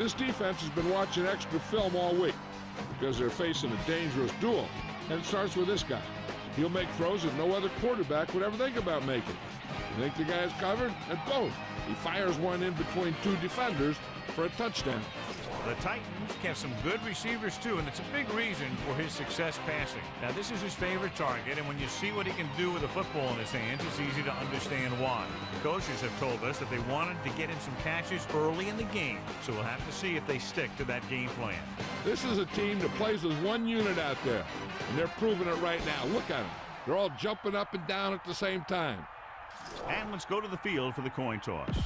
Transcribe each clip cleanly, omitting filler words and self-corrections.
This defense has been watching extra film all week because they're facing a dangerous duel. And it starts with this guy. He'll make throws that no other quarterback would ever think about making. You think the guy's covered? And boom, he fires one in between two defenders for a touchdown. The Titans have some good receivers too, and it's a big reason for his success passing. Now, this is his favorite target, and when you see what he can do with a football in his hands, it's easy to understand why. The coaches have told us that they wanted to get him some catches early in the game, so we'll have to see if they stick to that game plan. This is a team that plays as one unit out there, and they're proving it right now. Look at them. They're all jumping up and down at the same time. And let's go to the field for the coin toss.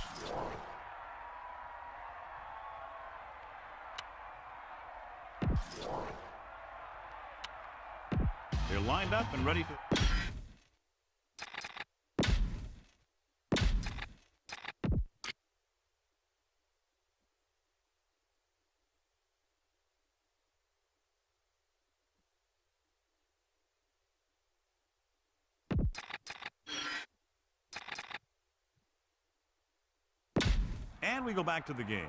They're lined up and ready for... And we go back to the game.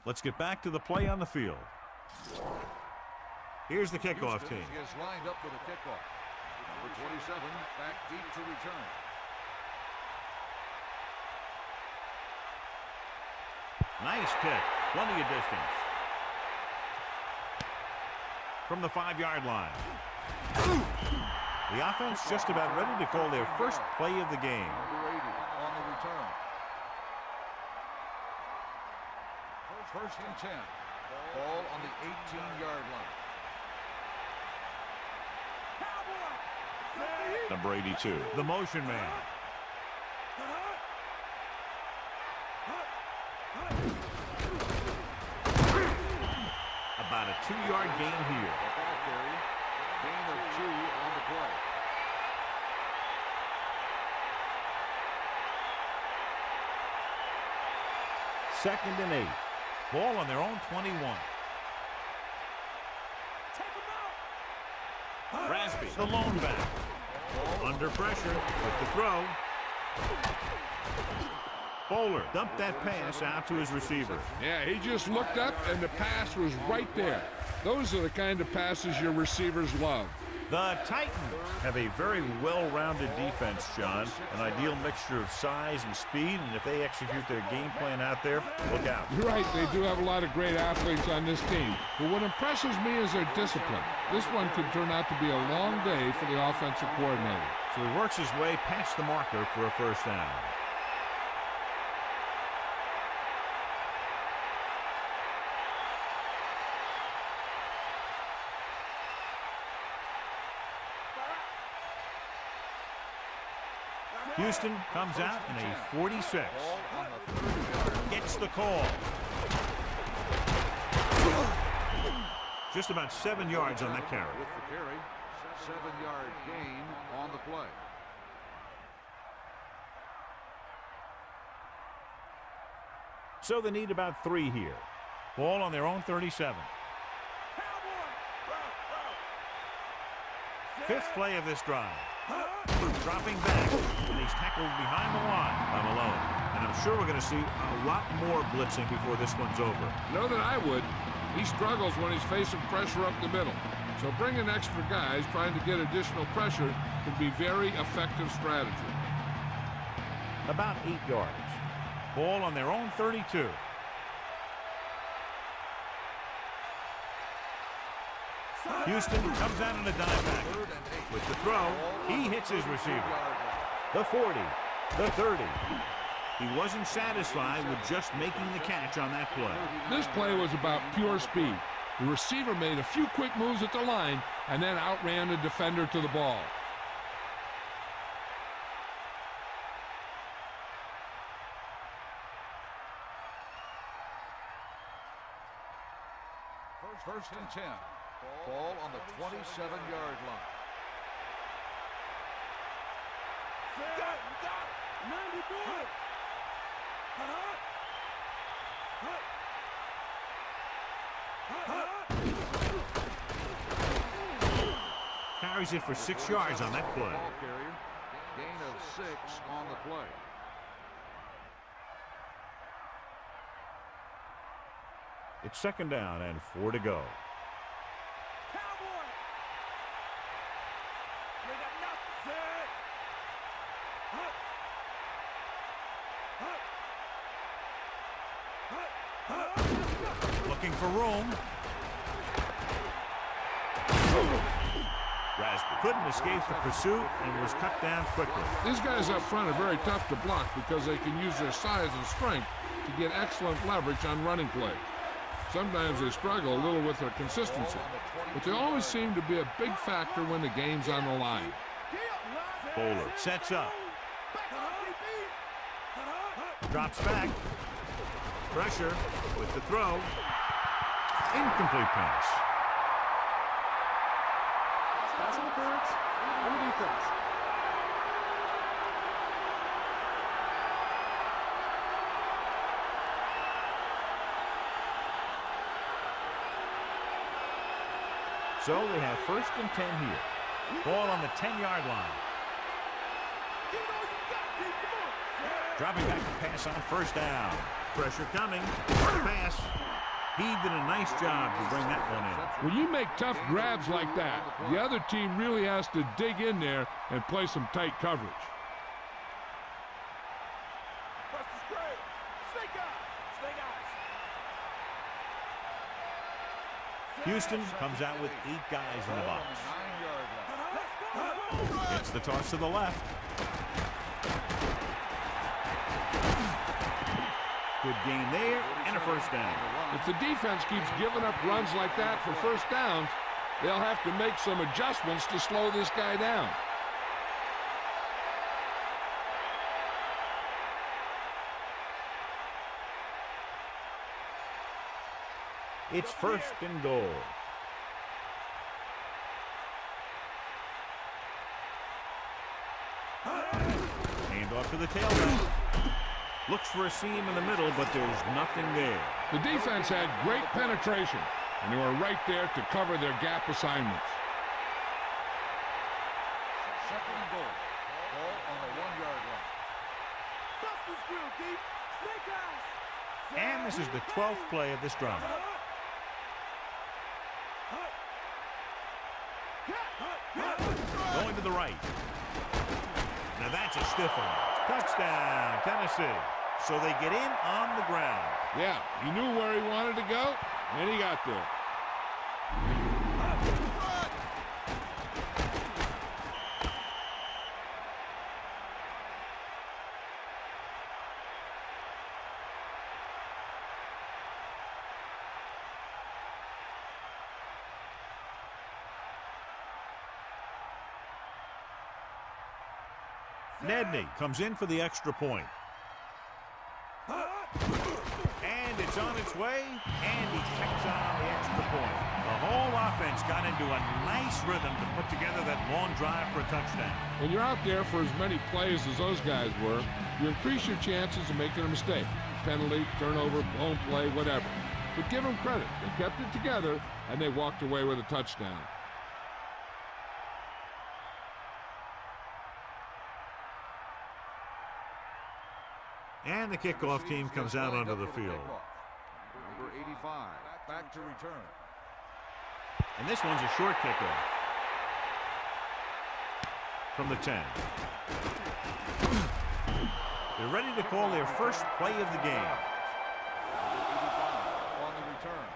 Let's get back to the play on the field. Here's the kickoff team. He is lined up for the kickoff. Number 27 back deep to return. Nice kick. Plenty of distance. From the 5-yard line. The offense just about ready to call their first play of the game. Number 80 on the return. First and 10. Ball on the 18-yard line. Number 82, the motion man. About a 2-yard gain here. Ball carry. Gain of 2 on the play. Second and 8. Ball on their own 21. Rasby, the lone back. Under pressure with the throw. Bowler dumped that pass out to his receiver. Yeah, he just looked up and the pass was right there. Those are the kind of passes your receivers love. The Titans have a very well-rounded defense, John. An ideal mixture of size and speed, and if they execute their game plan out there, look out. You're right, they do have a lot of great athletes on this team. But what impresses me is their discipline. This one could turn out to be a long day for the offensive coordinator. So he works his way past the marker for a first down. Houston comes out in a 46. Gets the call. Just about 7 yards on that carry. With the carry, 7-yard gain on the play. So they need about 3 here. Ball on their own 37. Fifth play of this drive. Dropping back, and he's tackled behind the line by Malone. And I'm sure we're going to see a lot more blitzing before this one's over. You know that I would. He struggles when he's facing pressure up the middle. So bringing extra guys trying to get additional pressure can be very effective strategy. About 8 yards. Ball on their own 32. Houston comes out in a dime back. With the throw, he hits his receiver. The 40, the 30. He wasn't satisfied with just making the catch on that play. This play was about pure speed. The receiver made a few quick moves at the line and then outran the defender to the ball. First and 10. Ball on the 27-yard line. carries it for 6 yards on that play. Ball carrier. Gain of 6 on the play. It's 2nd down and 4 to go. Looking for room. Raspberry couldn't escape the pursuit and was cut down quickly. These guys up front are very tough to block because they can use their size and strength to get excellent leverage on running plays. Sometimes they struggle a little with their consistency, but they always seem to be a big factor when the game's on the line. Bowler sets up. Drops back. Pressure with the throw. Incomplete pass. Pass interference on the defense. So they have 1st and 10 here. Ball on the 10-yard line. Dropping back to pass on 1st down. Pressure coming. Pass. He did a nice job to bring that one in. When you make tough grabs like that, the other team really has to dig in there and play some tight coverage. Houston comes out with 8 guys in the box. Gets the toss to the left. Good gain there and a 1st down. If the defense keeps giving up runs like that for 1st downs, they'll have to make some adjustments to slow this guy down. It's 1st and goal. Hand off to the tailback. Looks for a seam in the middle, but there's nothing there. The defense had great penetration, and they were right there to cover their gap assignments. 2nd and goal. Ball on the 1-yard line. And this is the 12th play of this drive. Going to the right. Now that's a stiff one. Touchdown, Tennessee. So they get in on the ground. Yeah, he knew where he wanted to go, and he got there. Nedney comes in for the extra point. And it's on its way, and he checks out on the extra point. The whole offense got into a nice rhythm to put together that long drive for a touchdown. When you're out there for as many plays as those guys were, you increase your chances of making a mistake. Penalty, turnover, blown play, whatever. But give them credit. They kept it together, and they walked away with a touchdown. And the kickoff team comes out onto the field. Number 85, back to return. And this one's a short kickoff. From the 10. They're ready to call their first play of the game. Number 85 on the return.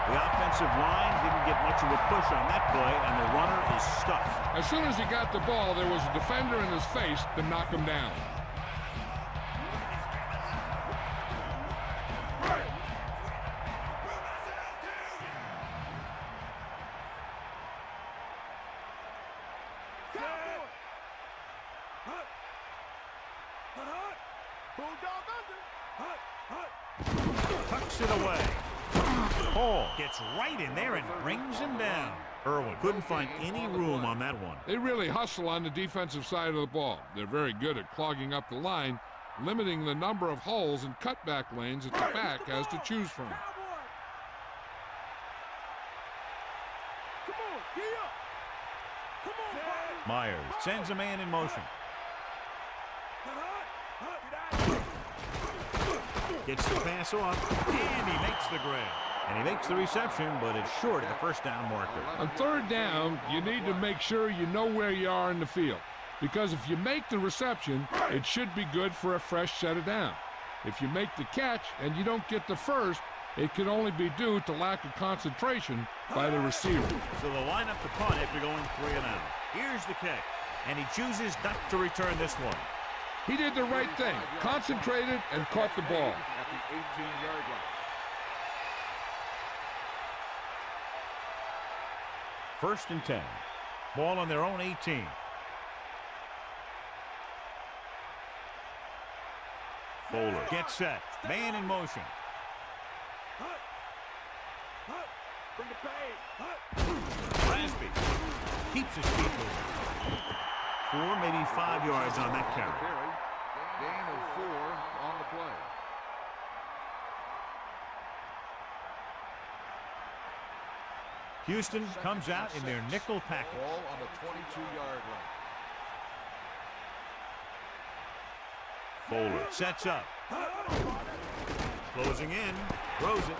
The offensive line didn't get much of a push on that play, and the runner is stuffed. As soon as he got the ball, there was a defender in his face to knock him down. Tucks it away. Hall gets right in there and brings him down. Irwin couldn't find any room on that one. They really hustle on the defensive side of the ball. They're very good at clogging up the line, limiting the number of holes and cutback lanes that the back has to choose from. Myers sends a man in motion. Gets the pass off, and he makes the grab. And he makes the reception, but it's short of the first down marker. On third down, you need to make sure you know where you are in the field, because if you make the reception, it should be good for a fresh set of down. If you make the catch and you don't get the first, it can only be due to lack of concentration by the receiver. So they'll line up to punt after going 3 and out. Here's the kick, and he chooses not to return this one. He did the right thing, concentrated and caught the ball. At the 18-yard line. First and 10. Ball on their own 18. Bowler gets set. Man in motion. Rasby keeps his feet moving. 4, maybe 5 yards on that carry. Gain of 4 on the play. Houston comes out in their nickel package. Ball on the 22-yard line. Bowler sets up. Closing in. Throws it.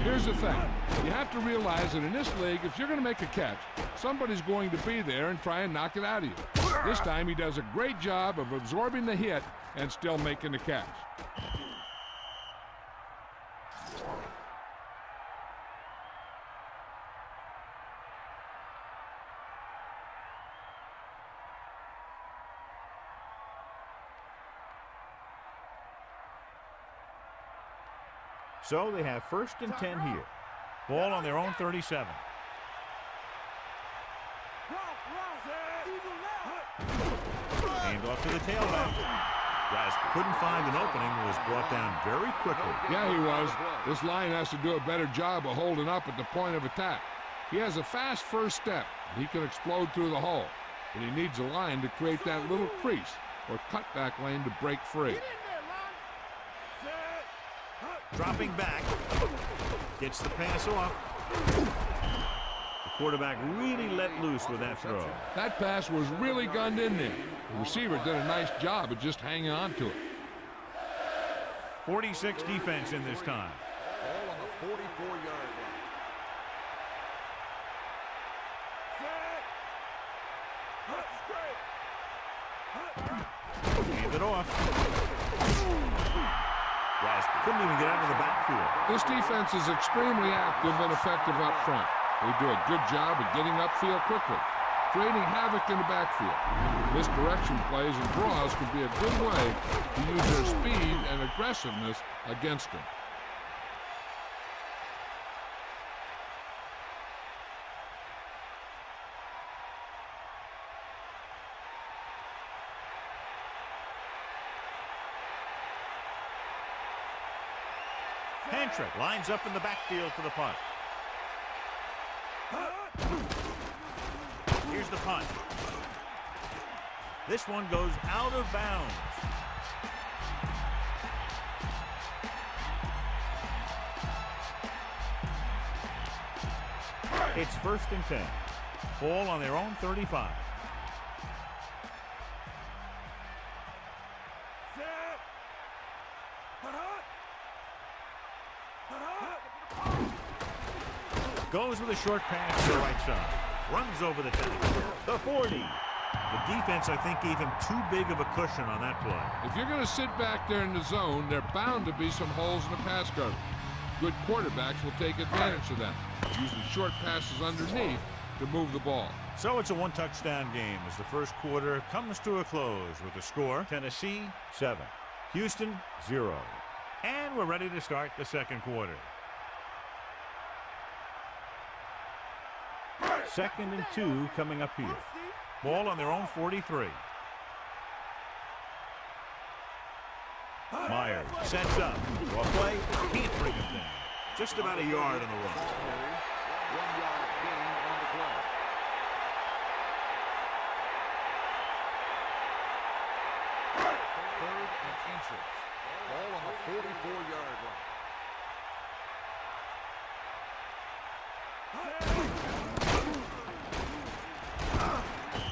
Here's the thing. You have to realize that in this league, if you're going to make a catch, somebody's going to be there and try and knock it out of you. This time he does a great job of absorbing the hit and still making the catch. So they have first and 10 here. Ball on their own 37. Hand off to the tailback. Rasby couldn't find an opening and was brought down very quickly. Yeah, he was. This line has to do a better job of holding up at the point of attack. He has a fast first step. He can explode through the hole, but he needs a line to create that little crease or cutback lane to break free. Dropping back, gets the pass off. The quarterback really let loose with that throw. That pass was really gunned in there. The receiver did a nice job of just hanging on to it. 46 defense in this time. Ball on the 44-yard line. Hand it off. Rasby couldn't even get out of the backfield. This defense is extremely active and effective up front. They do a good job of getting upfield quickly, creating havoc in the backfield. Misdirection plays and draws can be a good way to use their speed and aggressiveness against them. Hentrick lines up in the backfield for the punt. Here's the punt. This one goes out of bounds. It's first and 10. Ball on their own 35. Goes with a short pass to the right side. Runs over the 10. The 40. The defense, I think, gave him too big of a cushion on that play. If you're going to sit back there in the zone, there are bound to be some holes in the pass coverage. Good quarterbacks will take advantage of that, using short passes underneath to move the ball. So it's a one-touchdown game as the first quarter comes to a close with the score, Tennessee 7, Houston 0. And we're ready to start the second quarter. Second and 2 coming up here. Ball on their own 43. Myers sets up. Draw play. Can't bring him down. Just about a yard on the run. 1 yard gain on the play. Third and inches. Ball on the 44-yard line.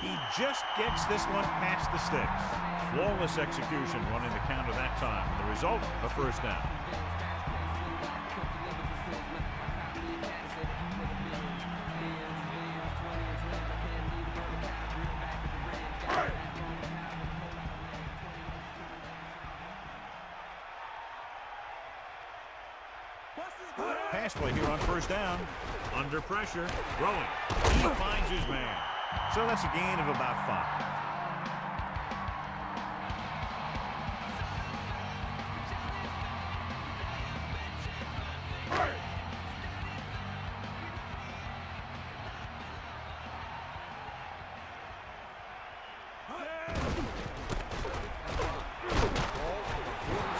He just gets this one past the sticks. Flawless execution running the counter that time. And the result, a first down. Pass play here on first down. Under pressure, throwing. He finds his man. So that's a gain of about 5.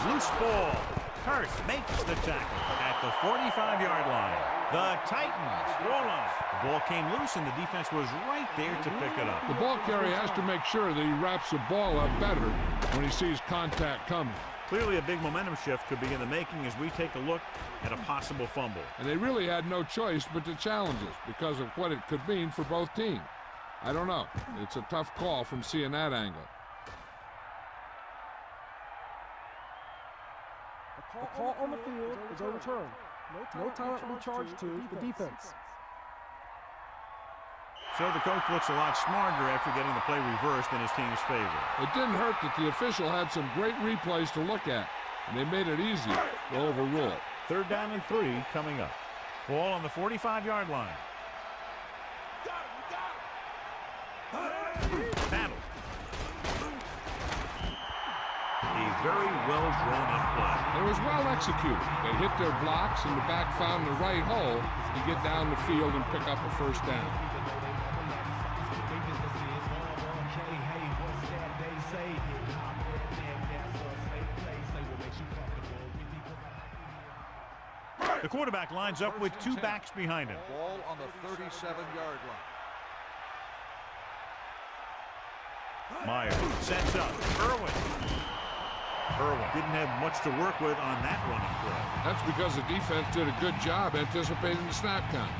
Loose ball. Hurst makes the tackle at the 45-yard line. The Titans roll on. The ball came loose, and the defense was right there to pick it up. The ball carrier has to make sure that he wraps the ball up better when he sees contact coming. Clearly a big momentum shift could be in the making as we take a look at a possible fumble. And they really had no choice but to challenge it because of what it could mean for both teams. I don't know. It's a tough call from seeing that angle. The call on the field is overturned. No timeout will be charged to the defense. So the coach looks a lot smarter after getting the play reversed in his team's favor. It didn't hurt that the official had some great replays to look at, and they made it easy to overrule it. 3rd down and 3 coming up. Ball on the 45-yard line. Battle. A very well drawn up play. It was well executed. They hit their blocks, and the back found the right hole to get down the field and pick up a first down. The quarterback lines up with 2 backs behind him. Ball on the 37-yard line. Myers sets up. Irwin didn't have much to work with on that running play. That's because the defense did a good job anticipating the snap count.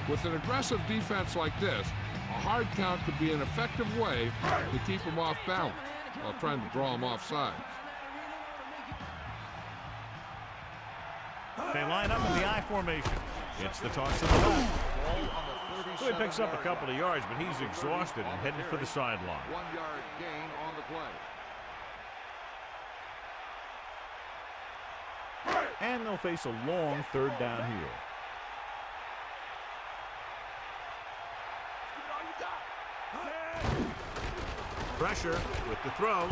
With an aggressive defense like this, a hard count could be an effective way to keep them off balance while trying to draw them offside. They line up in the I formation. It's the toss to the left. So he picks up a couple of yards, but he's exhausted and headed for the sideline. 1 yard gain on the play. And they'll face a long 3rd down here. Pressure with the throw.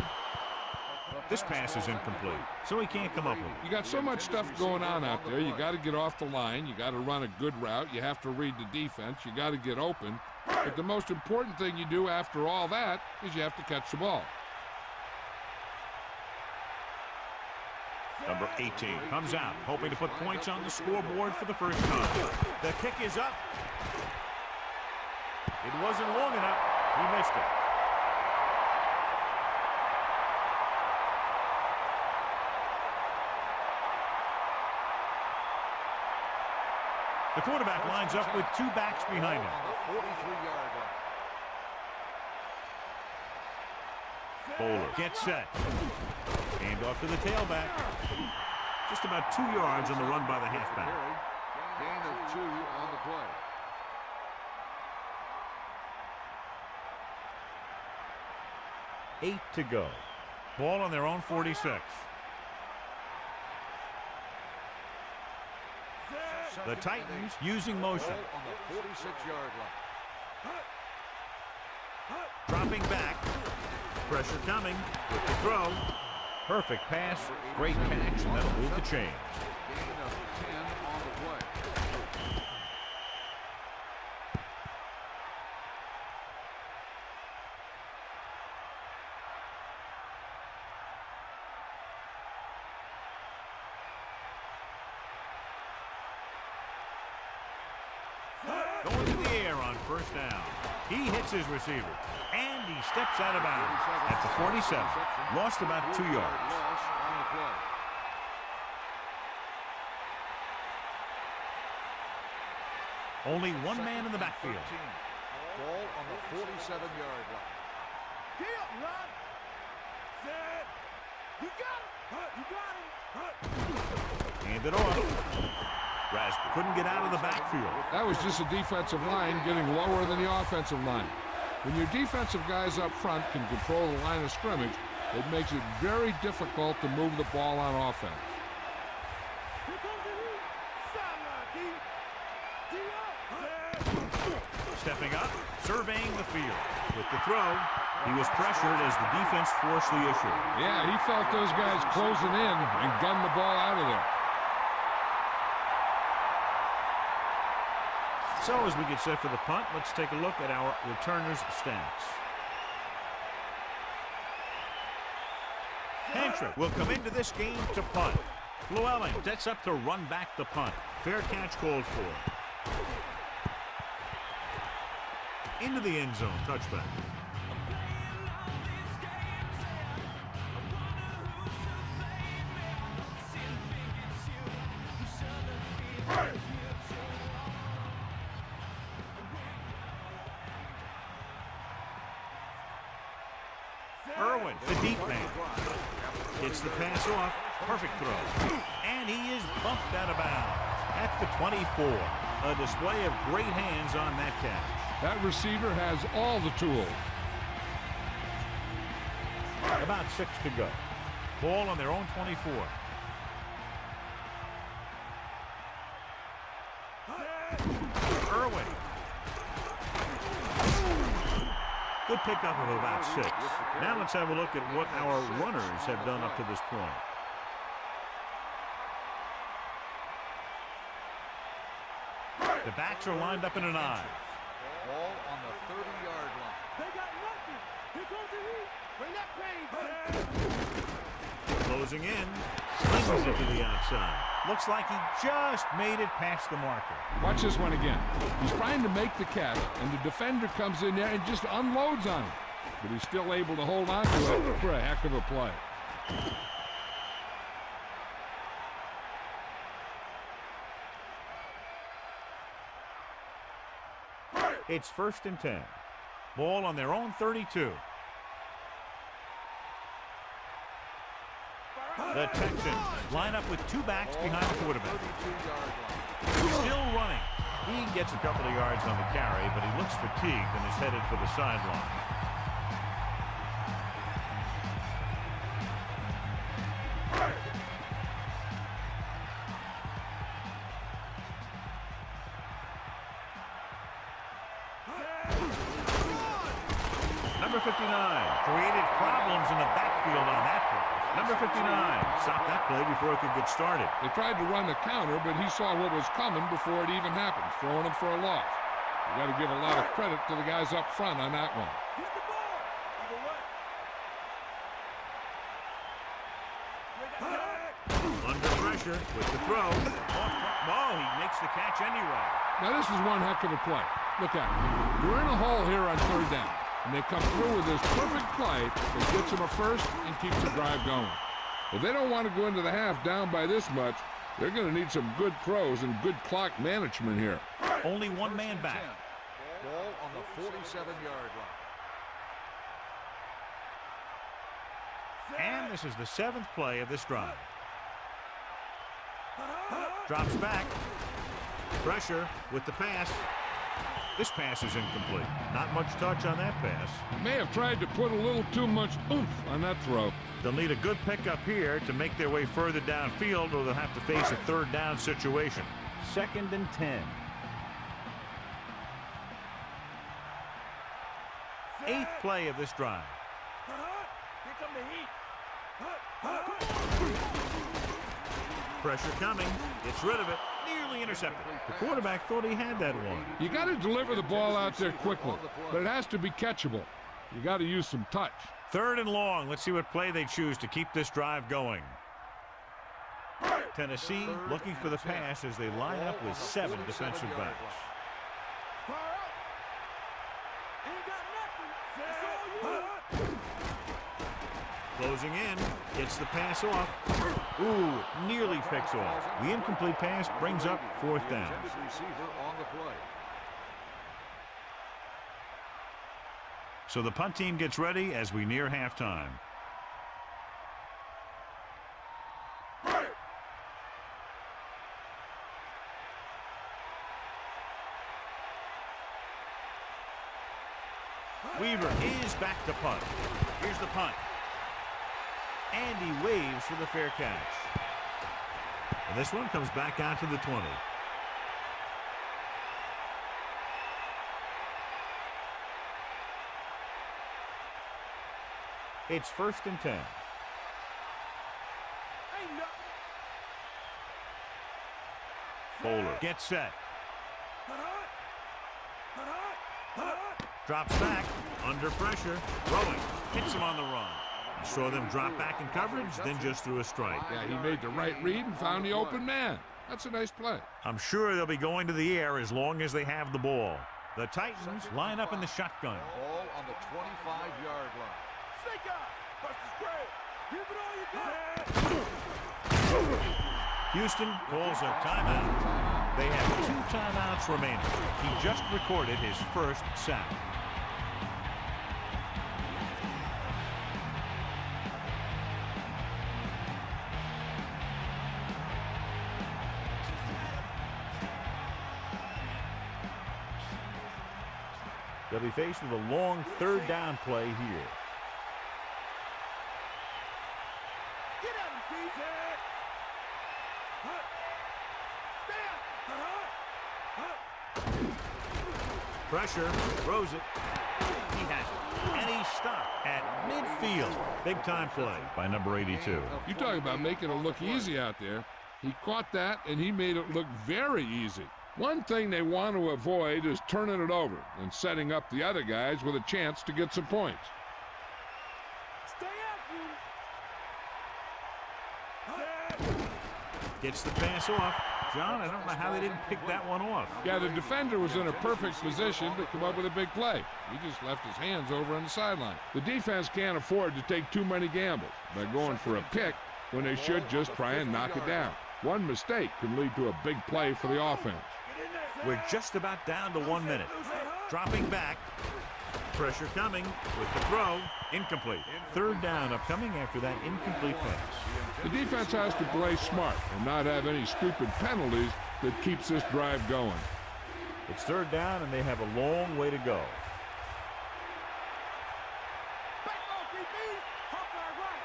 This pass is incomplete, so he can't come up with it. You got so much stuff going on out there. You got to get off the line. You got to run a good route. You have to read the defense. You got to get open. But the most important thing you do after all that is you have to catch the ball. Number 18 comes out, hoping to put points on the scoreboard for the first time. The kick is up. It wasn't long enough. He missed it. The quarterback lines up with 2 backs behind him. On the 43-yard line. Bowler gets set. Hand off to the tailback. Just about 2 yards on the run by the halfback. Gain of 2 on the play. Eight to go. Ball on their own 46. The Titans using motion. Ball on the 46-yard line. Dropping back. Pressure coming with the throw. Perfect pass. Great catch, and that'll move the chains. Gain of 10 on the play. Going to the air on first down. He hits his receiver, and he steps out of bounds at the 47. Lost about 2 yards. Only one man in the backfield. Ball on the 47-yard line. Get up, Rod. Set. You got it. You got it. Hand it off. Raspberry couldn't get out of the backfield. That was just a defensive line getting lower than the offensive line. When your defensive guys up front can control the line of scrimmage, it makes it very difficult to move the ball on offense. Here comes the heat. Sideline, D. D up. Stepping up, surveying the field. With the throw, he was pressured as the defense forced the issue. Yeah, he felt those guys closing in and gunned the ball out of there. So as we get set for the punt, let's take a look at our returners' stats. Hantrick will come into this game to punt. Llewellyn sets up to run back the punt. Fair catch called for. Into the end zone, touchback. Irwin, the deep man, gets the pass off. Perfect throw. And he is bumped out of bounds at the 24. A display of great hands on that catch. That receiver has all the tools. About 6 to go. Ball on their own 24. Irwin. Good pickup of about 6. Now let's have a look at what our runners have done up to this point. The backs are lined up in an I. Ball on the 30-yard line. They got nothing. Here comes the heat. Bring that pain. Closing in. Slings it to the outside. Looks like he just made it past the marker. Watch this one again. He's trying to make the catch, and the defender comes in there and just unloads on him. But he's still able to hold on to it for a heck of a play. It's 1st and 10. Ball on their own 32. The Texans line up with 2 backs behind the quarterback. 32-yard line. Still running. He gets a couple of yards on the carry, but he looks fatigued and is headed for the sideline. Number 59 created problems in the backfield on that play. Number 59 stopped that play before it could get started. They tried to run the counter, but he saw what was coming before it even happened, throwing him for a loss. You got to give a lot of credit to the guys up front on that one. Here's the ball. Either way. Under pressure with the throw. Oh, he makes the catch anyway. Now this is one heck of a play. Look at it. You're in a hole here on 3rd down, and they come through with this perfect play that gets them a first and keeps the drive going. If they don't want to go into the half down by this much, they're going to need some good throws and good clock management here. Only one man back. Ball on the 47-yard line. And this is the 7th play of this drive. Drops back. Pressure with the pass. This pass is incomplete. Not much touch on that pass. May have tried to put a little too much oomph on that throw. They'll need a good pickup here to make their way further downfield, or they'll have to face a 3rd down situation. 2nd and 10. 8th play of this drive. Here come the heat. Pressure coming. Gets rid of it. Nearly intercepted. The quarterback thought he had that one. You got to deliver the ball out there quickly, but it has to be catchable. You got to use some touch. 3rd and long. Let's see what play they choose to keep this drive going. Tennessee looking for the pass as they line up with 7 defensive backs. Closing in, gets the pass off. Ooh, nearly picks off. The incomplete pass brings up 4th down. Receiver on the play. So the punt team gets ready as we near halftime. Weaver is back to punt. Here's the punt. And he waves for the fair catch. And this one comes back out to the 20. It's 1st and 10. Bowler gets set. Drops back, under pressure, throwing, hits him on the run. You saw them drop back in coverage, then just threw a strike. Yeah, he made the right read and found the open man. That's a nice play. I'm sure they'll be going to the air as long as they have the ball. The Titans line up in the shotgun. Ball on the 25-yard line. Snake eye! Give it all you got! Houston calls a timeout. They have 2 timeouts remaining. He just recorded his 1st sack. They'll be faced with a long 3rd down play here. Get at him, Pete! Pressure, throws it. He has it. And he's stopped at midfield. Big time play by number 82. You talk about making it look easy out there. He caught that, and he made it look very easy. One thing they want to avoid is turning it over and setting up the other guys with a chance to get some points. Stay after him! Gets the pass off. John, I don't know how they didn't pick that one off. Yeah, the defender was in a perfect position to come up with a big play. He just left his hands over on the sideline. The defense can't afford to take too many gambles by going for a pick when they should just try and knock it down. One mistake can lead to a big play for the offense. We're just about down to 1 minute. Dropping back. Pressure coming with the throw. Incomplete. 3rd down upcoming after that incomplete pass. The defense has to play smart and not have any stupid penalties that keeps this drive going. It's 3rd down, and they have a long way to go. Back off, DB! Hawkeye right!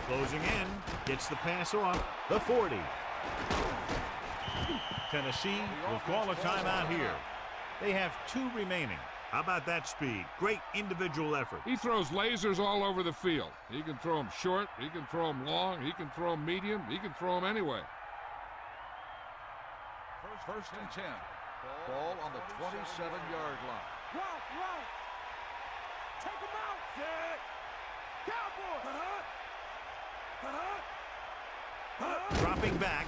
Set! Closing in. Gets the pass off. The 40. Tennessee will call a timeout here. They have 2 remaining. How about that speed? Great individual effort. He throws lasers all over the field. He can throw them short, he can throw them long, he can throw them medium, he can throw them anyway. First and 10. Ball on the 27-yard line. Ralph! Take him out! Set! Cowboy! Dropping back.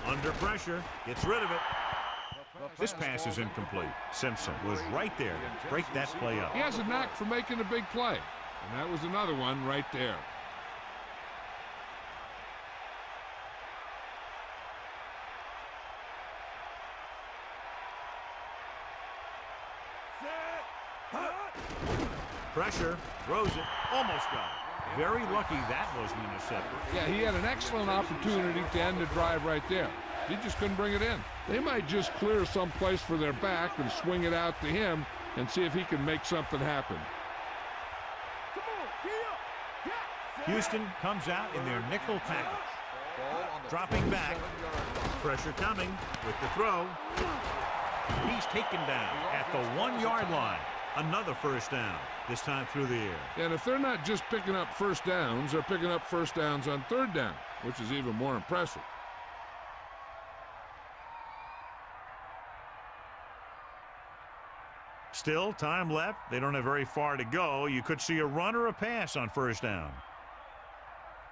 Under pressure. Gets rid of it. This pass is incomplete. Simpson was right there to break that play up. He has a knack for making a big play, and that was another one right there. Pressure, throws it, almost got it. Very lucky that wasn't intercepted. Yeah, he had an excellent opportunity to end the drive right there. He just couldn't bring it in. They might just clear some place for their back and swing it out to him and see if he can make something happen. Houston comes out in their nickel package. Dropping back. Pressure coming with the throw. He's taken down at the 1-yard line. Another first down, this time through the air. And if they're not just picking up first downs, they're picking up first downs on third down, which is even more impressive. Still, time left. They don't have very far to go. You could see a run or a pass on first down.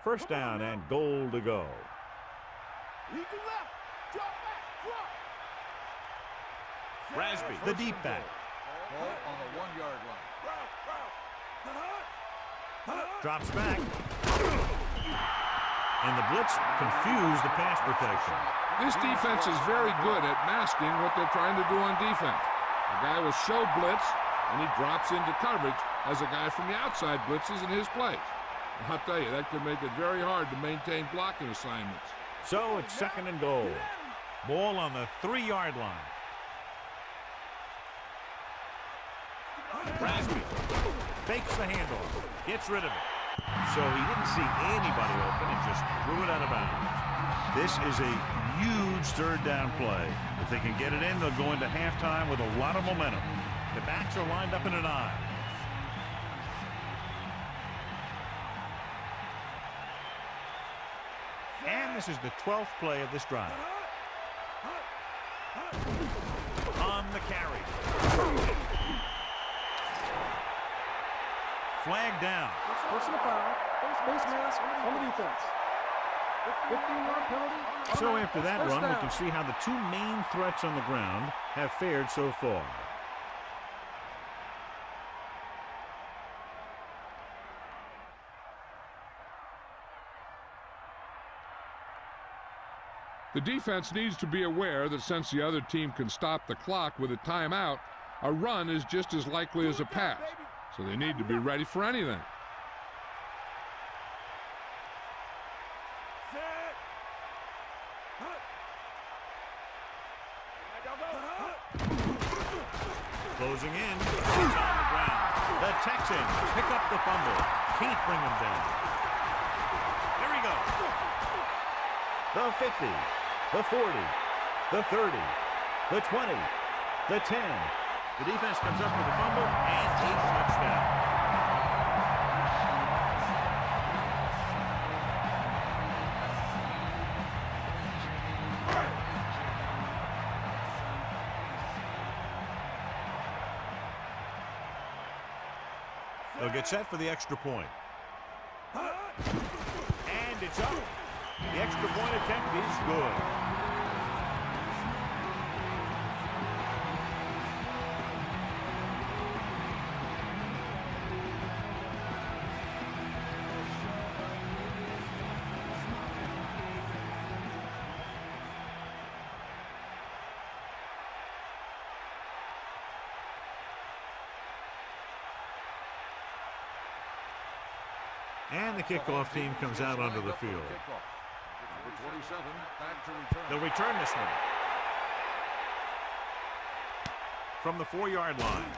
First down and goal to go. Rasby, the deep back. Ball on the 1-yard line. Drops back. And the blitz confused the pass protection. This defense is very good at masking what they're trying to do on defense. The guy will show blitz, and he drops into coverage as a guy from the outside blitzes in his place. I'll tell you, that could make it very hard to maintain blocking assignments. So it's 2nd and goal. Ball on the 3-yard line. Brasby fakes the handoff, gets rid of it. So he didn't see anybody open and just threw it out of bounds. This is a huge 3rd down play. If they can get it in, they'll go into halftime with a lot of momentum. The backs are lined up in an I. And this is the 12th play of this drive. On the carry. Flag down. Personal foul. Face mask on the defense. 15-yard penalty. So after that First run, down. we can see how the 2 main threats on the ground have fared so far. The defense needs to be aware that since the other team can stop the clock with a timeout, a run is just as likely as a pass. So they need to be ready for anything. Closing in. He's on the ground. The Texans pick up the fumble. Can't bring them down. Here we go. The 50, the 40, the 30, the 20, the 10. The defense comes up with a fumble and a touchdown. They'll get set for the extra point. And it's up. The extra point attempt is good. And the kickoff team comes out onto the field. Number 27, back to return. They'll return this one. From the 4-yard line.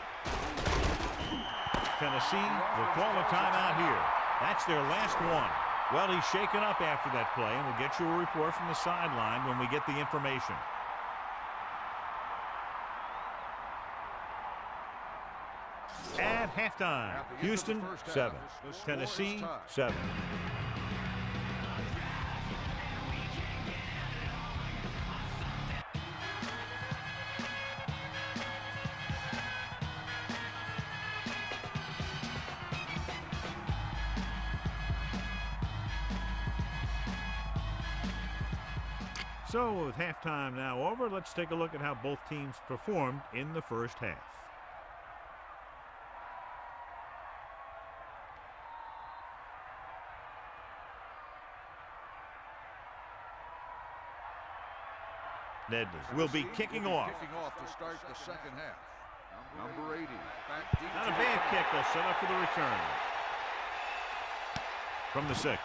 Tennessee will call a timeout here. That's their last one. Well, he's shaken up after that play, and we'll get you a report from the sideline when we get the information. At halftime, Houston 7, Tennessee 7. So with halftime now over, let's take a look at how both teams performed in the first half. Nedley will be kicking off. Kicking off to start the second half. Number 80, back deep. Not a bad kick. They'll set up for the return. From the 6.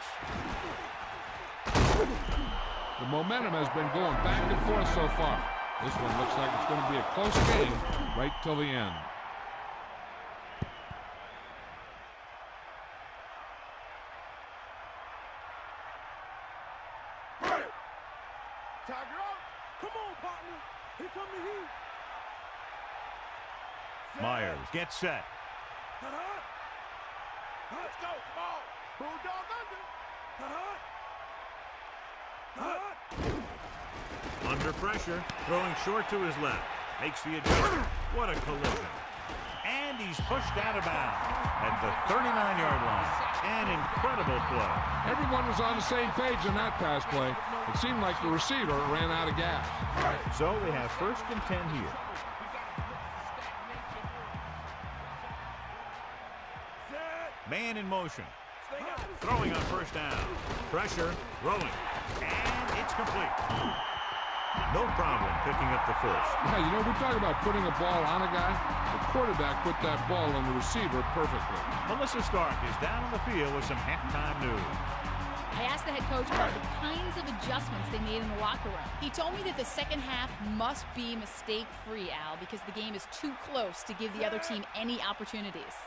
The momentum has been going back and forth so far. This one looks like it's going to be a close game right till the end. Tiger out. Come on, partner. Here come the heat. Myers gets set. Let's go. Ball. Bulldog under. Under pressure. Throwing short to his left. Makes the adjustment. What a collision. And he's pushed out of bounds at the 39-yard line. An incredible play. Everyone was on the same page in that pass play. It seemed like the receiver ran out of gas. So we have 1st and 10 here. Man in motion. Throwing on first down. Pressure, throwing. And it's complete. No problem picking up the first. Yeah, you know, we talk about putting a ball on a guy. The quarterback put that ball on the receiver perfectly. Melissa Stark is down on the field with some halftime news. I asked the head coach about the kinds of adjustments they made in the locker room. He told me that the second half must be mistake-free, Al, because the game is too close to give the other team any opportunities.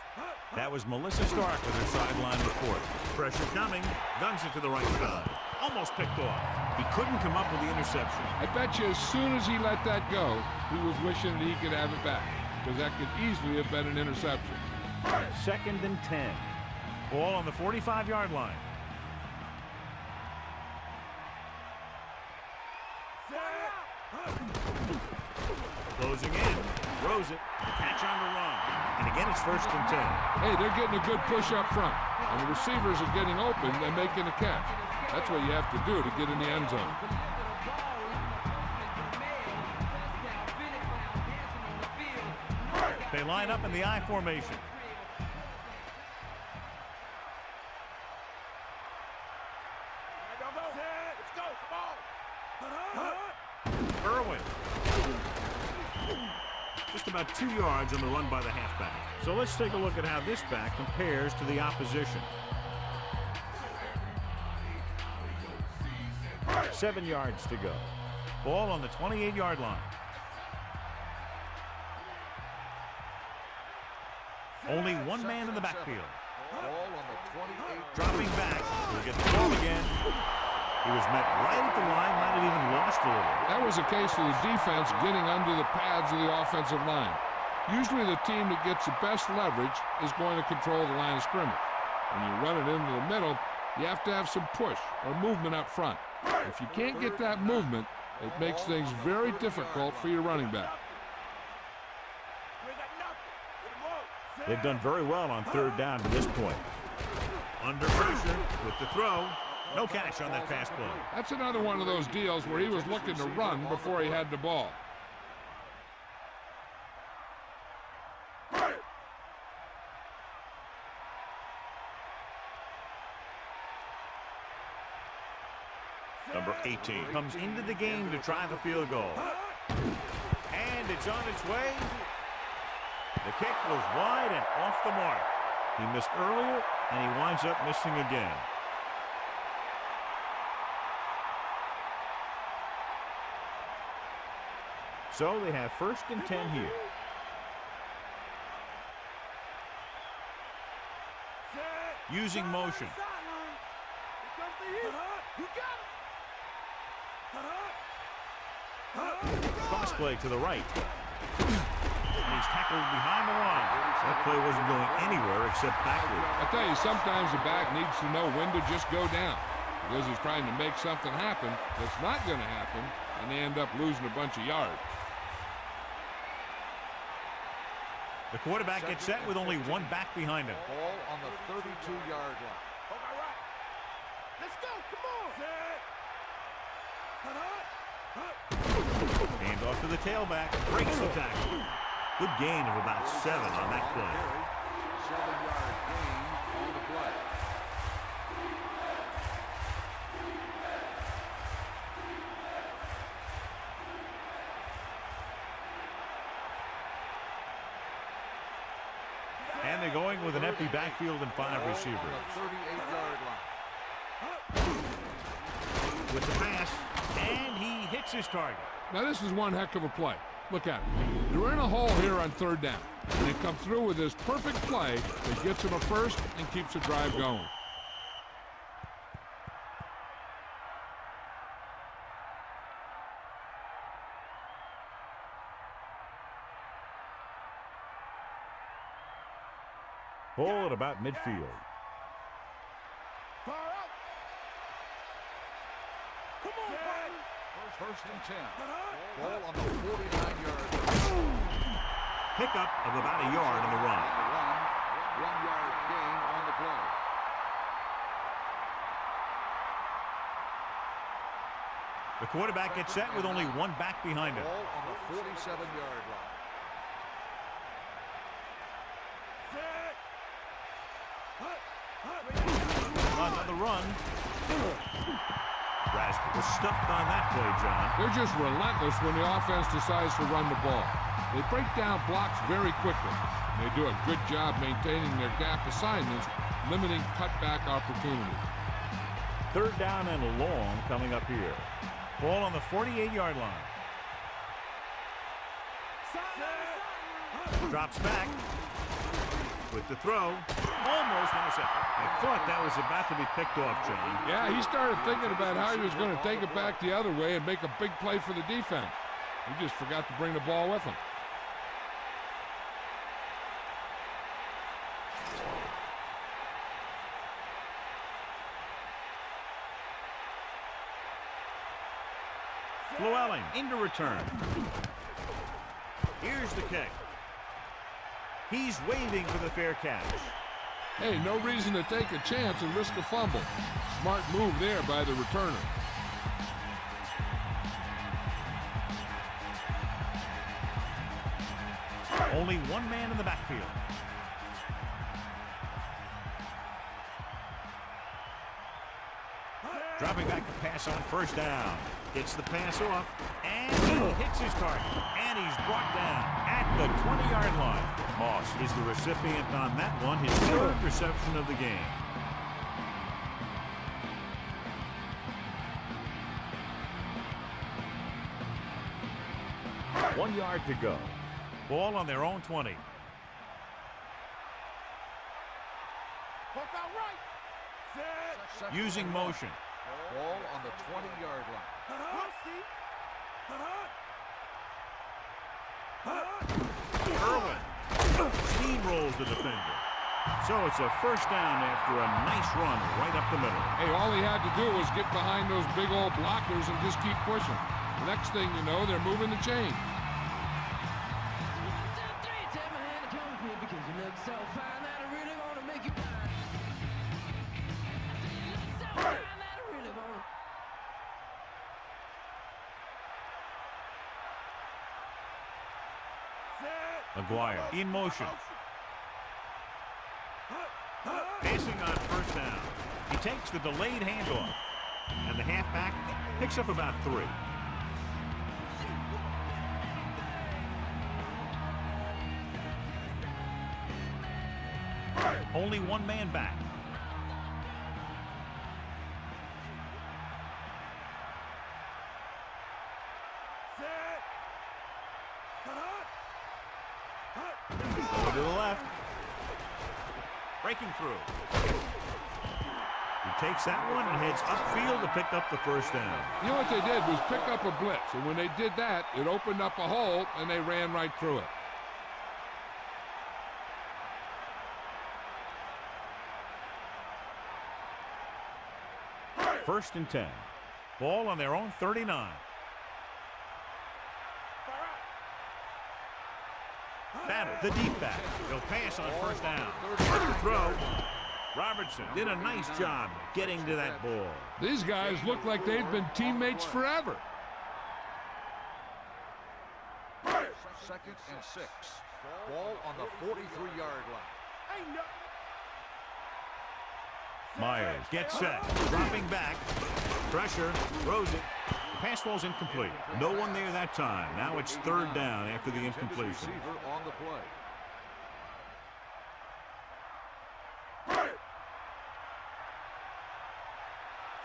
That was Melissa Stark with her sideline report. Pressure coming. Guns it to the right side. Almost picked off. He couldn't come up with the interception. I bet you as soon as he let that go, he was wishing that he could have it back, because that could easily have been an interception. 2nd and 10. Ball on the 45-yard line. Closing in. Throws it. The catch on the run. And again, it's 1st and 10. Hey, they're getting a good push up front. And the receivers are getting open and making a catch. That's what you have to do to get in the end zone. They line up in the I formation. Irwin. Just about 2 yards on the run by the halfback. So let's take a look at how this back compares to the opposition. 7 yards to go. Ball on the 28-yard line. Only one man in the backfield. Ball on the 28. Dropping back. He'll get the ball again. He was met right at the line, might have even lost a little. That was a case of the defense getting under the pads of the offensive line. Usually the team that gets the best leverage is going to control the line of scrimmage. When you run it into the middle, you have to have some push or movement up front. If you can't get that movement, it makes things very difficult for your running back. They've done very well on 3rd down to this point. Under pressure with the throw. No catch on that pass play. That's another one of those deals where he was looking to run before he had the ball. Number 18 comes into the game to try the field goal. And it's on its way. The kick was wide and off the mark. He missed earlier, and he winds up missing again. So they have 1st and 10 here. Using motion. Cross play to the right. And he's tackled behind the line. That play wasn't going anywhere except backward. I tell you, sometimes the back needs to know when to just go down, because he's trying to make something happen that's not going to happen, and they end up losing a bunch of yards. The quarterback gets set with only one back behind him. Ball on the 32-yard line. Let's go, come on. Hand off to the tailback. Breaks the tackle. Good gain of about 7 on that play. 7-yard gain on the play. And they're going with an empty backfield and 5 receivers. On the 38-yard line. With the pass, and he hits his target. Now this is one heck of a play. Look at it. They're in a hole here on 3rd down. And they come through with this perfect play that gets them a first and keeps the drive going. Ball at about midfield. Far out. Come on, buddy. 1st and 10. Ball on the 49-yard line. Pickup of about a yard on the run. 1-yard gain on the play. The quarterback gets set with only one back behind him. Ball on the 47-yard line. run. Rasp was stuffed on that play, John. They're just relentless when the offense decides to run the ball. They break down blocks very quickly. They do a good job maintaining their gap assignments, limiting cutback opportunities. 3rd down and long coming up here. Ball on the 48-yard line. Drops back with the throw. Almost intercepted. I thought that was about to be picked off, John. Yeah, he started thinking about how he was going to take it back the other way and make a big play for the defense. He just forgot to bring the ball with him. Llewellyn into return. Here's the kick. He's waving for the fair catch. Hey, no reason to take a chance and risk a fumble. Smart move there by the returner. Only one man in the backfield. Dropping back to pass on 1st down. Gets the pass off, and he hits his target. And he's brought down at the 20-yard line. Moss is the recipient on that one, his 3rd reception of the game. One yard to go. Ball on their own 20. Using motion. Ball on the 20-yard line. Irwin steamrolls the defender. So it's a 1st down after a nice run right up the middle. Hey, all he had to do was get behind those big old blockers and just keep pushing. The next thing you know, they're moving the chain. McGuire in motion. Passing on 1st down. He takes the delayed handoff. And the halfback picks up about 3. Only one man back. Going to the left. Breaking through. He takes that one and heads upfield to pick up the 1st down. You know what they did was pick up a blitz, and when they did that, it opened up a hole, and they ran right through it. First and 10. Ball on their own 39. Battle, the deep back. They'll pass on 1st down. Throw. Robertson did a nice job getting to that ball. These guys look like they've been teammates forever. 2nd and 6. Ball on the 43-yard line. Myers gets set. Dropping back. Pressure. Throws it. The pass ball's incomplete. No one there that time. Now it's 3rd down after the incompletion. Receiver on the play.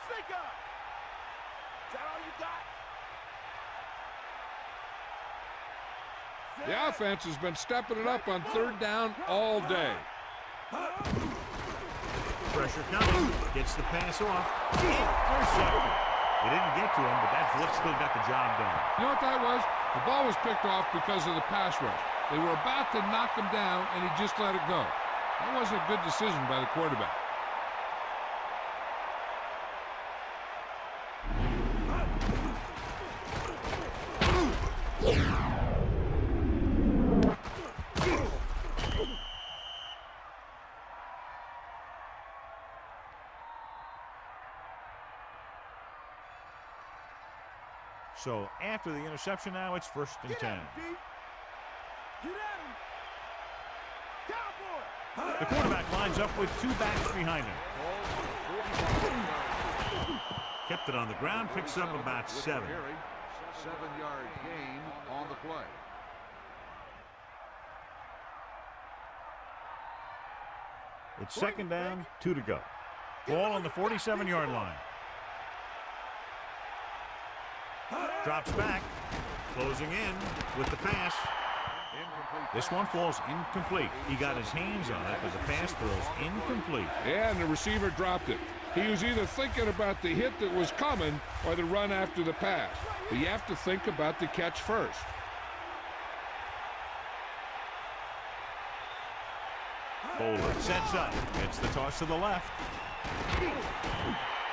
Snake up. Is that all you got? The offense has been stepping it up on 3rd down all day. Pressure coming. Gets the pass off. Intercepted. They didn't get to him, but that blitz still got the job done. You know what that was? The ball was picked off because of the pass rush. They were about to knock him down, and he just let it go. That wasn't a good decision by the quarterback. So after the interception now, it's 1st and 10. Get at him. Cowboy. The quarterback lines up with 2 backs behind him. Ball on the Kept it on the ground, picks up about 7. 7-yard gain on the play. It's second down, 2 to go. Ball on the 47-yard line. Drops back, closing in with the pass. This one falls incomplete. He got his hands on it, but the pass falls incomplete. Yeah, and the receiver dropped it. He was either thinking about the hit that was coming or the run after the pass. But you have to think about the catch first. Bowler sets up. Gets the toss to the left.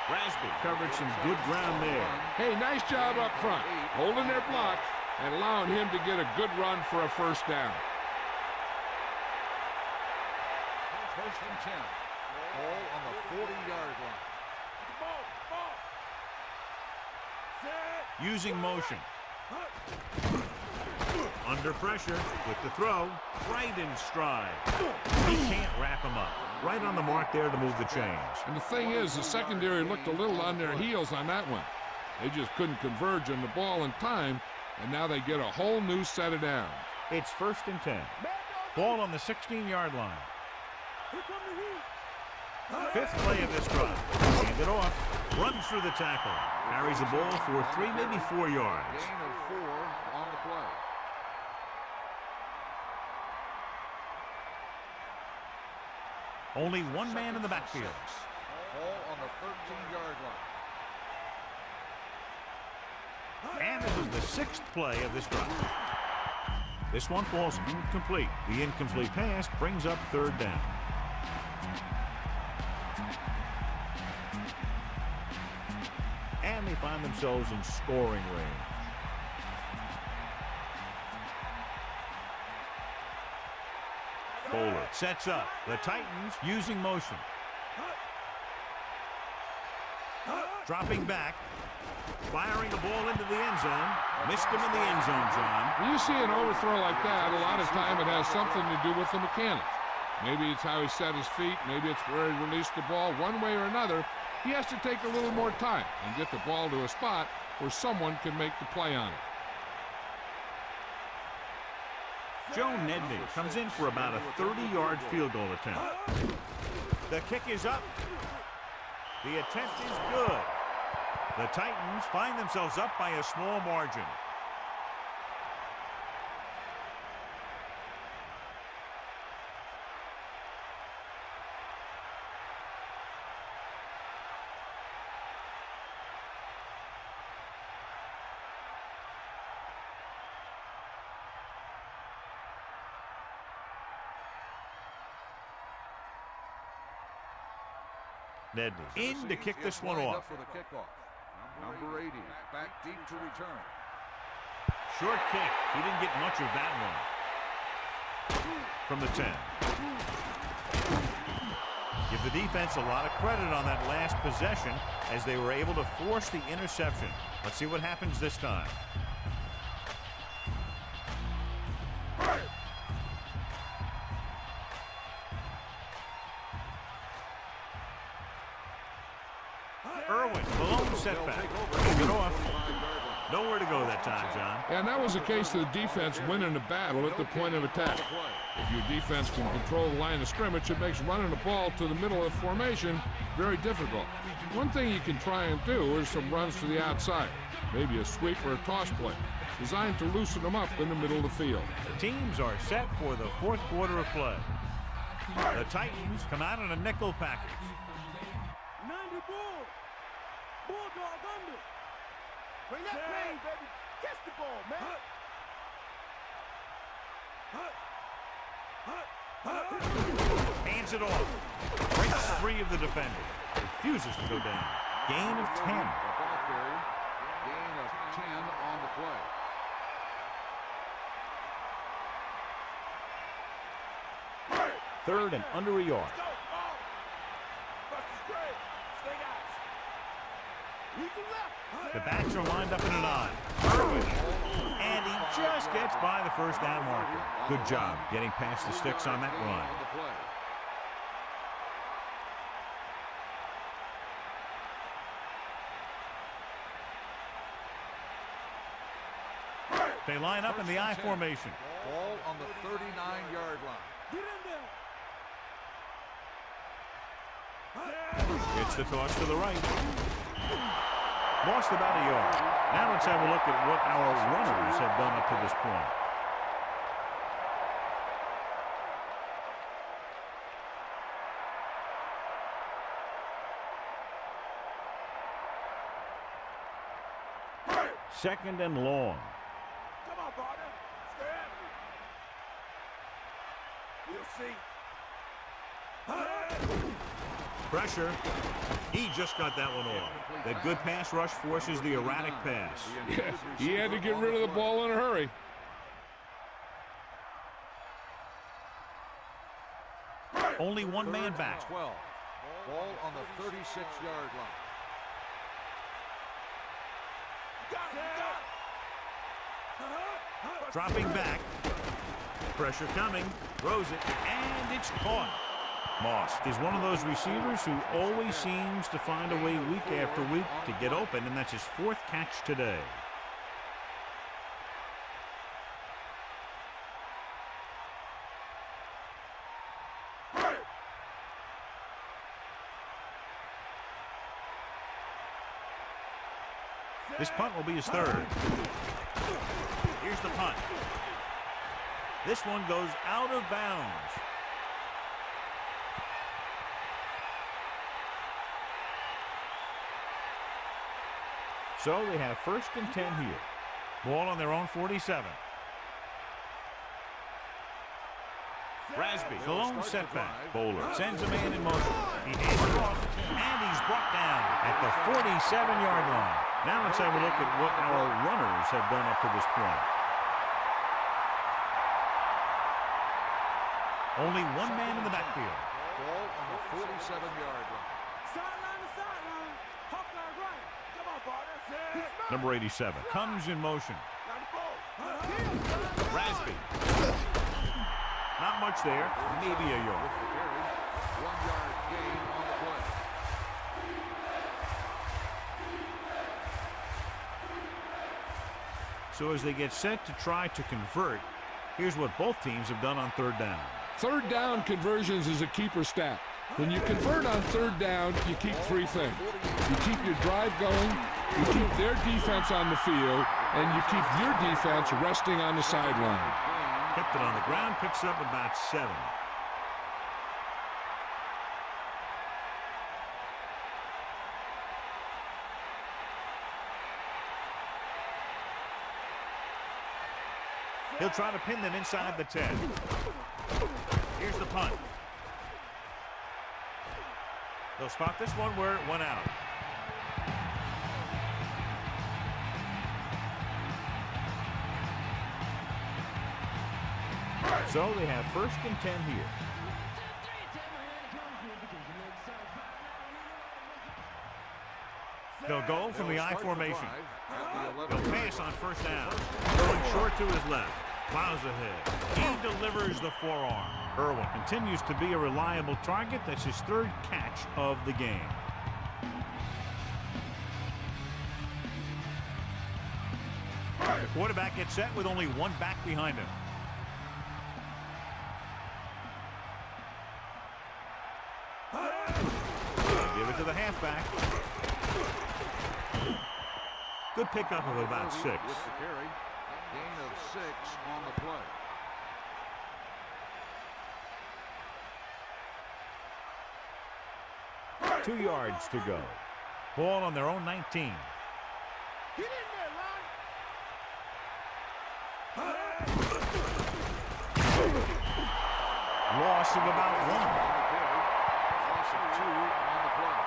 Rasby covered some good ground there. Hey, nice job up front, holding their block and allowing him to get a good run for a first down. First and 10. Ball on the 40-yard line. Using motion. Under pressure with the throw. Right in stride. He can't wrap him up. Right on the mark there to move the chains. And the thing is, the secondary looked a little on their heels on that one. They just couldn't converge on the ball in time, and now they get a whole new set of downs. It's first and 10. Ball on the 16-yard line. Fifth play of this drive. Hand it off. Runs through the tackle. Carries the ball for 3, maybe 4 yards. Gain of 4 on the play. Only one man in the backfield. Ball on the 13-yard line. And this is the 6th play of this drive. This one falls incomplete. The incomplete pass brings up third down. And they find themselves in scoring range. Bowler sets up. The Titans using motion. Dropping back. Firing the ball into the end zone. Missed him in the end zone, John. When you see an overthrow like that, a lot of time it has something to do with the mechanics. Maybe it's how he set his feet. Maybe it's where he released the ball. One way or another, he has to take a little more time and get the ball to a spot where someone can make the play on it. Joe Nedney comes in for about a 30-yard field goal attempt. The kick is up. The attempt is good. The Titans find themselves up by a small margin. Nedney in to kick this one off. For the kickoff. Number 80, back deep to return. Short kick. He didn't get much of that one. From the 10. Give the defense a lot of credit on that last possession as they were able to force the interception. Let's see what happens this time. Irwin, Malone setback. Take it off. Nowhere to go that time, John. And that was a case of the defense winning the battle at the point of attack. If your defense can control the line of scrimmage, it makes running the ball to the middle of formation very difficult. One thing you can try and do is some runs to the outside, maybe a sweep or a toss play, designed to loosen them up in the middle of the field. The teams are set for the fourth quarter of play. The Titans come out in a nickel package. Bulldog under. Bring that pain, baby. Catch the ball, man. Hands it off. Breaks free of the defender. Refuses to go down. Gain of 10. Gain of 10 on the play. Third and under a yard. The backs are lined up in an eye. And he just gets by the first down marker. Good job getting past the sticks on that run. They line up in the I formation. Ball on the 39-yard line. Get in there. Gets the toss to the right. Lost about a yard. Now let's have a look at what our runners have done up to this point. Second and long. Come on, partner. Stand. We'll see. Pressure. He just got that one off. That good pass rush forces the erratic pass. Yeah, he had to get rid of the ball in a hurry. Only one man back. 12. Ball on the 36-yard line. Dropping back. Pressure coming. Throws it. And it's caught. Moss is one of those receivers who always seems to find a way week after week to get open, and that's his 4th catch today. This punt will be his 3rd. Here's the punt. This one goes out of bounds. So they have 1st and 10 here. Ball on their own 47. Rasby, the lone setback. Bowler sends a man in motion. He hands it off, and he's brought down at the 47-yard line. Now let's have a look at what our runners have done up to this point. Only one man in the backfield. Ball on the 47-yard line. Sideline to sideline. Hawkeye right. Come on, partner. Number 87 comes in motion. Rasby. Not much there. Maybe a yard. 1-yard gain on the play. So as they get set to try to convert, here's what both teams have done on 3rd down. 3rd down conversions is a keeper stat. When you convert on 3rd down, you keep 3 things. You keep your drive going, you keep their defense on the field, and you keep your defense resting on the sideline. Kept it on the ground, picks up about 7. He'll try to pin them inside the 10. Here's the punt. They'll spot this one where it went out. So they have 1st and 10 here. They'll go from the I formation. They'll pass on 1st down. Throwing short to his left. Plows ahead. He delivers the forearm. Irwin continues to be a reliable target. That's his 3rd catch of the game. The quarterback gets set with only one back behind him. Give it to the halfback. Good pickup of about 6. With the carry. Gain of 6 on the play. Two yards to go. Ball on their own 19. Get in there, Ron. Loss of about 1. Loss of 2 on the play.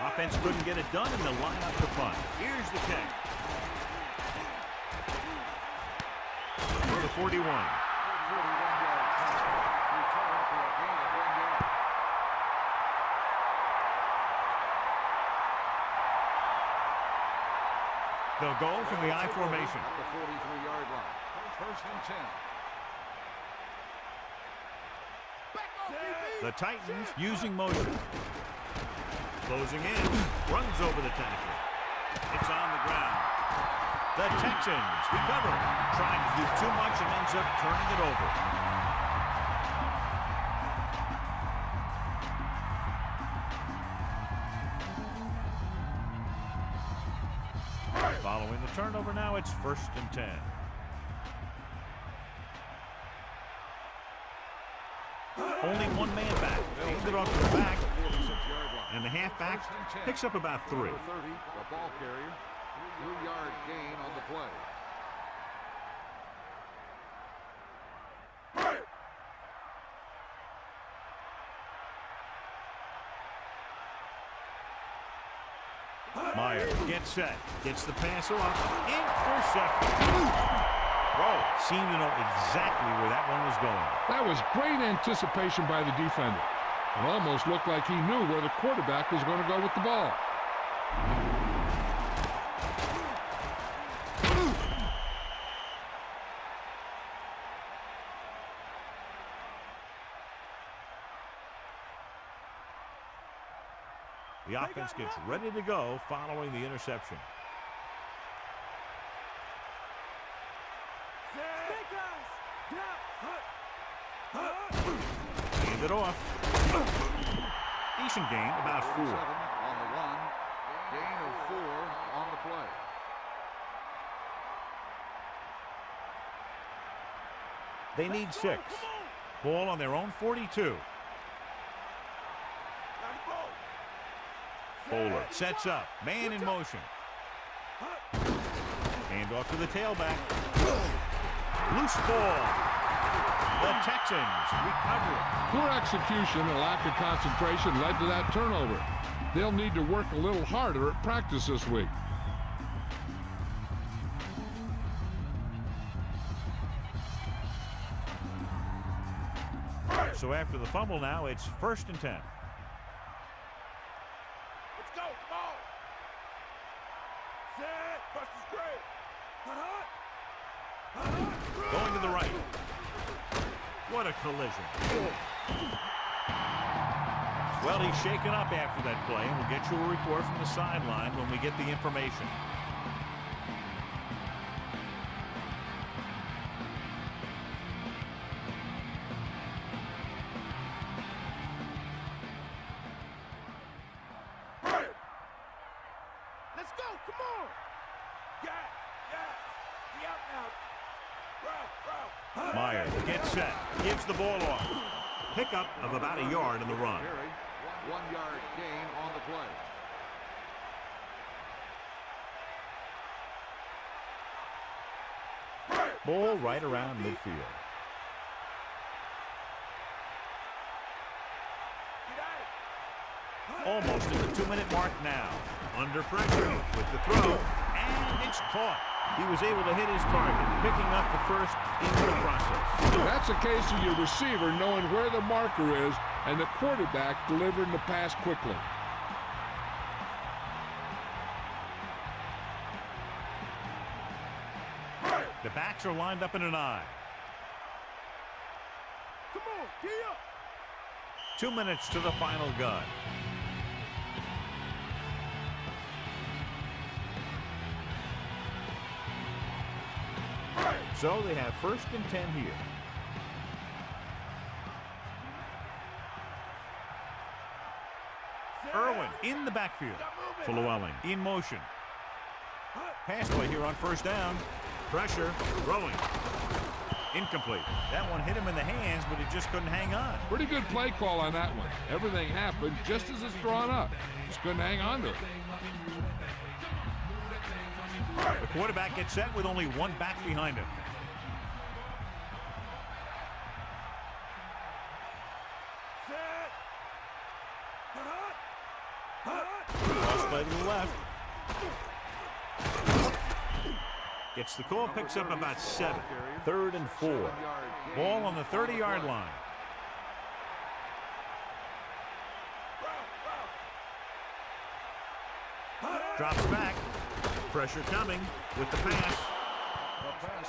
Offense couldn't get it done, and they'll line up to punt. Here's the kick. For the 41. 41 yards. Return for a gain of 1 yard. They'll go from the I formation. At the 43-yard line. First and 10. The Titans using motion. Closing in. Runs over the tackle. It's on the ground. The Texans recover. Trying to do too much and ends up turning it over. Following the turnover now, it's first and 10. Only one man back. Handed off to the back. And the halfback picks up about 3. 30, the ball carrier. 3-yard gain on the play. Meyer gets set. Gets the pass off. Intercepted. Rowe seemed to know exactly where that one was going. That was great anticipation by the defender. It almost looked like he knew where the quarterback was going to go with the ball. The offense gets ready to go following the interception. Hand it off. Decent gain, about 4. On the run. Gain of 4 on the play. They need 6. Ball on their own 42. Bowler sets up. Man in motion. Hand off to the tailback. Loose ball. The Texans recover it. Poor execution and lack of concentration led to that turnover. They'll need to work a little harder at practice this week. So after the fumble now, it's first and 10. Let's go, come on. Set, Buster's great. Going to the right. What a collision. Well, he's shaken up after that play, and we'll get you a report from the sideline when we get the information. Let's go, come on. Gas, be out now. Bro. Meyer gets set, gives the ball off. Pickup of about a yard in the run. 1-yard gain on the play. Ball right around midfield. Almost at the 2-minute mark now. Under pressure with the throw, and it's caught. He was able to hit his target, picking up the first in the process. That's a case of your receiver knowing where the marker is and the quarterback delivering the pass quickly. The backs are lined up in an I. Come on, gee up. 2 minutes to the final gun. So they have first and 10 here. Irwin in the backfield. To Llewellyn in motion. Pass play here on first down. Pressure, throwing. Incomplete. That one hit him in the hands, but he just couldn't hang on. Pretty good play call on that one. Everything happened just as it's drawn up. Just couldn't hang on to it. The quarterback gets set with only one back behind him. Cross play to the left. Gets the call, picks up about 7. 3rd and 4. Ball on the 30-yard line. Drops back. Pressure coming with the pass.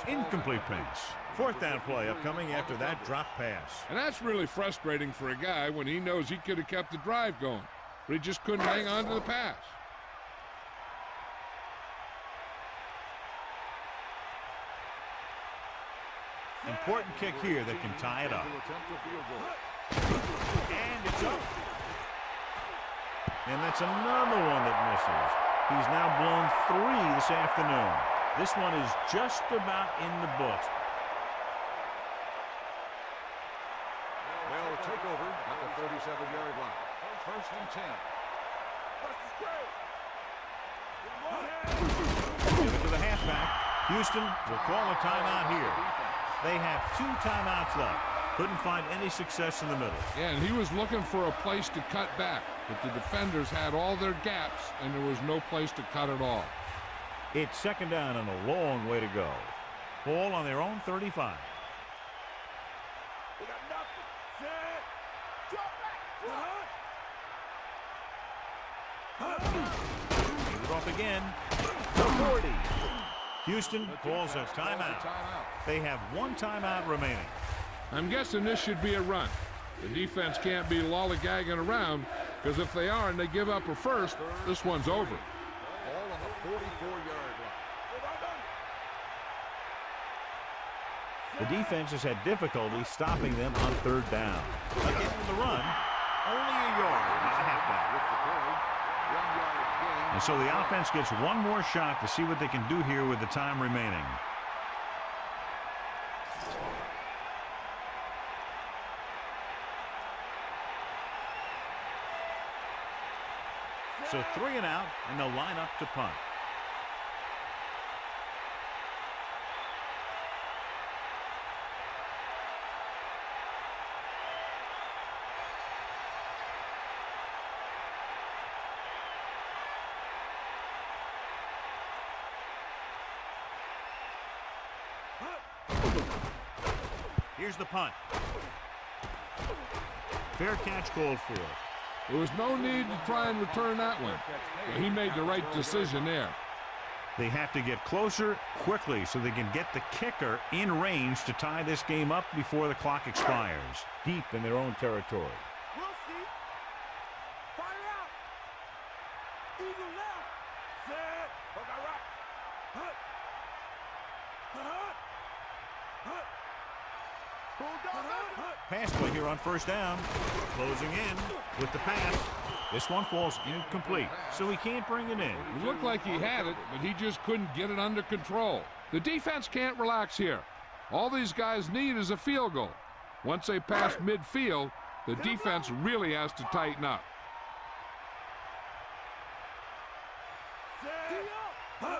Incomplete pass. Fourth down play upcoming after that drop pass. And that's really frustrating for a guy when he knows he could have kept the drive going, but he just couldn't hang on to the pass. Important kick here that can tie it up. And it's up. And that's another one that misses. He's now blown 3 this afternoon. This one is just about in the books. They'll take over at the 37-yard line. First and 10. Give it to the halfback. Houston will call a timeout here. They have 2 timeouts left. Couldn't find any success in the middle. Yeah, and he was looking for a place to cut back, but the defenders had all their gaps, and there was no place to cut at all. It's second down and a long way to go. Ball on their own 35. We got nothing. Set. Drop back. Leave it off again. The 40. Houston calls a timeout. They have 1 timeout remaining. I'm guessing this should be a run. The defense can't be lollygagging around, because if they are and they give up a first, this one's over. Ball on the 44-yard line. The defense has had difficulty stopping them on third down. Again with the run, only a yard by the halfback. And so the offense gets one more shot to see what they can do here with the time remaining. So 3 and out, and they'll line up to punt. Here's the punt. Fair catch called for. There was no need to try and return that one. But he made the right decision there. They have to get closer quickly so they can get the kicker in range to tie this game up before the clock expires. Deep in their own territory. We'll see. Fire out. Eagle left. Set. Hook out right. Hut. Hut. Hut. Bulldog. Hut. Pass play here on first down. Closing in with the pass. This one falls incomplete, so he can't bring it in. It looked like he had it, but he just couldn't get it under control. The defense can't relax here. All these guys need is a field goal. Once they pass midfield, the defense really has to tighten up.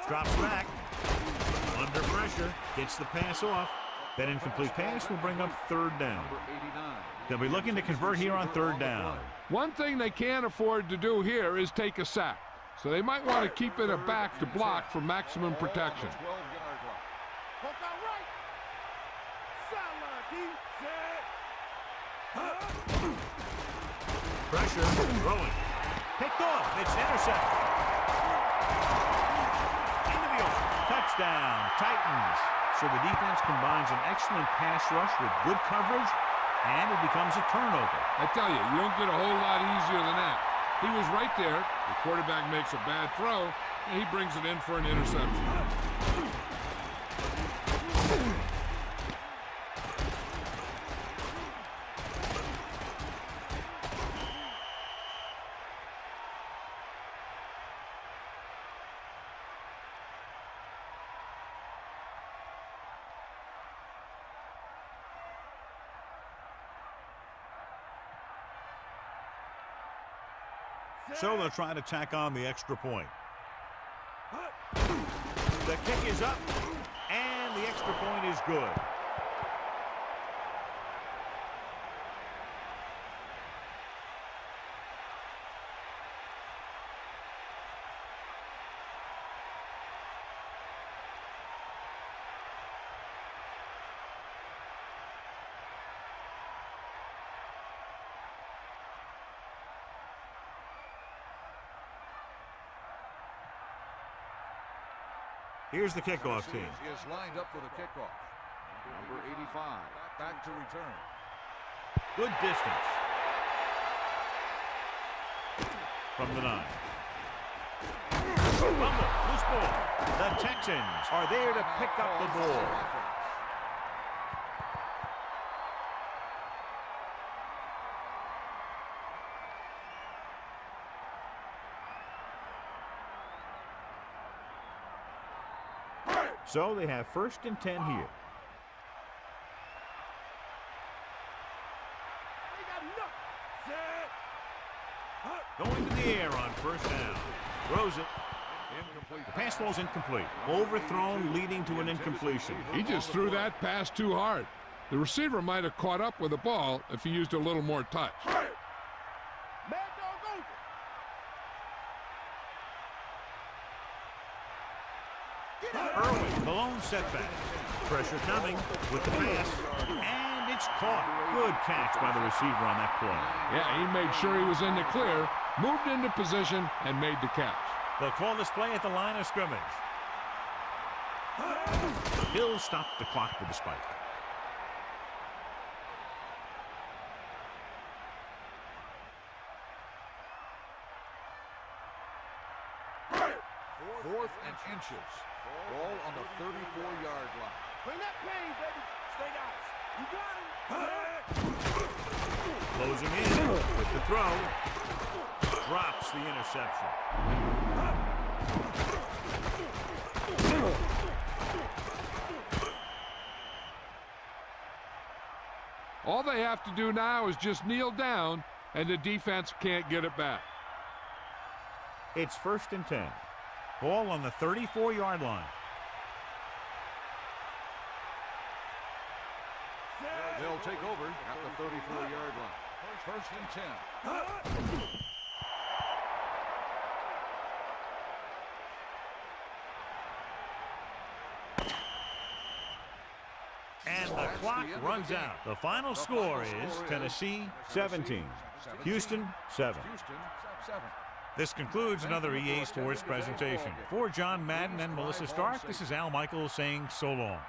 Drops back. Under pressure. Gets the pass off. That incomplete pass will bring up third down. They'll be looking to convert here on third down. One thing they can't afford to do here is take a sack. So they might want to keep it back to block for maximum protection. Hook out right. Sideline, D. Set. Pressure. Throwing. Picked off. It's intercepted. Into the open. Touchdown. Titans. So the defense combines an excellent pass rush with good coverage, and it becomes a turnover. I tell you, you don't get a whole lot easier than that. He was right there. The quarterback makes a bad throw, and he brings it in for an interception. So they'll try to tack on the extra point. The kick is up, and the extra point is good. Here's the kickoff team. Is lined up for the kickoff. Number 85, back to return. Good distance. From the 9. Fumble, loose ball. The Texans are there to pick up the ball. So they have 1st and 10 here. Going to the air on 1st down. Throws it. Incomplete. The pass ball's incomplete. Overthrown, leading to an incompletion. He just threw that pass too hard. The receiver might have caught up with the ball if he used a little more touch. Mad dog over. Irwin, the lone setback. Pressure coming with the pass. And it's caught. Good catch by the receiver on that play. Yeah, he made sure he was in the clear, moved into position, and made the catch. They'll call this play at the line of scrimmage. He'll stop the clock with the spike. Fourth and inches. Ball on the 34-yard line. Bring that pain, baby. Stay guys. You got him. Closing in with the throw. Drops the interception. All they have to do now is just kneel down, and the defense can't get it back. It's 1st and 10. Ball on the 34-yard line. They'll take over at the 34-yard line. 1st and 10. And the clock runs out. The final score is Tennessee 17, Houston 7. Houston 7. This concludes another EA Sports presentation. For John Madden and Melissa Stark, this is Al Michaels saying so long.